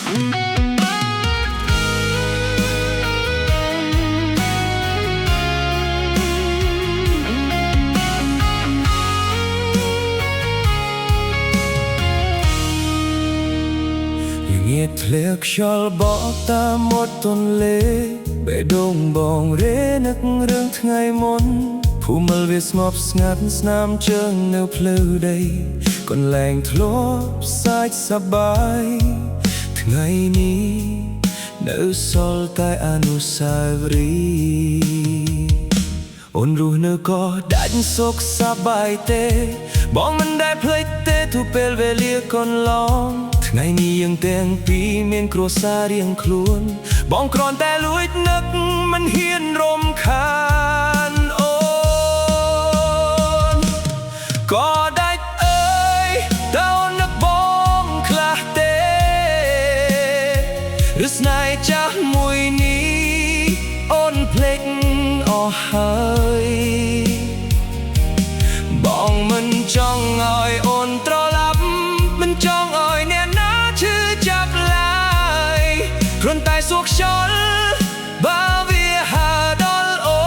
Nhiệt liệt cho bỏ ta một tuần lễ bể đông bong rễ nức rươngថ្ងៃមុនភូមិវាស្ងប់ស្ងាត់ស្នាមជើងនៅភ្លឺដីកន្លែងធ្លាប់សាច់សប្បាយថ្ងៃនេះនៅសល់តែអនុស្សាវរីយ៍អូនរស់នៅក៏ដាច់សុខសប្បាយទេបងមិនដែលភ្លេចទេទូពេលវេលាកន្លងថ្ងៃនេះយើងទាំងពីរមានគ្រួសាររៀងខ្លួនបងគ្រាន់តែលួចនឹកមិនហ៊ានរំខានអូនក៏ដាច់អើយតើអូននឹកបងខ្លះទេឬស្នេហ៍ចាស់មួយនេះអូនភ្លេចអស់ហើយបងមិនចង់ឲ្យអូនត្រឡប់មិនចង់ឲ្យអ្នកណាឈឺចាប់ឡើយគ្រាន់តែសួរខ្យល់បើវាហាដល់អូ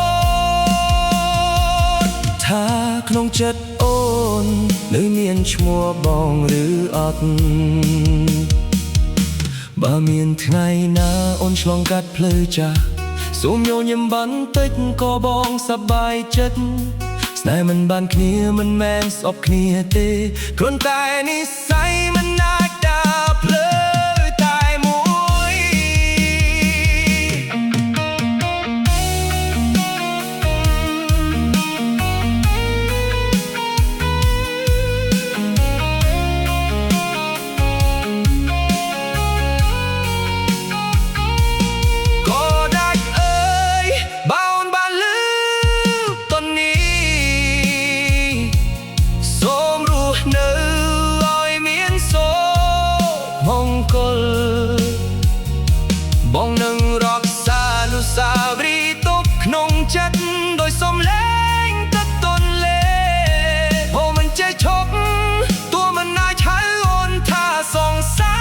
នថាក្នុងចិត្តអូននៅមានឈ្មោះបងឬអត់បើមានថ្ងៃណាអូនឆ្លងកាត់ផ្លូវចាស់សូមញញឹមបន្តិចក៏បងសប្បាយចិត្តស្នេហ៍មិនបានគ្នាមិនមែនស្អប់គ្នាទេគ្រាន់តែនិស្ស័យមិនអាចដើរភ្លើតែមួយក៏ដាច់អើយបើអូនបានលឺតនេះសូមរស់នៅឲ្យមានសុខមង្គលបងនឹងរក្សាអនុស្សាវរីយ៍ទុកក្នុងចិត្តដោយសំឡេងទឹកទន្លេអូមិនចេះឈប់ទោះមិនអាចហៅអូនថាសង្សារ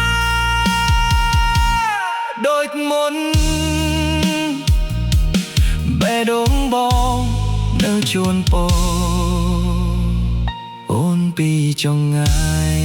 ដូចមុនបេះដូងបងនៅជួនពរអូនពីចង្ងាយ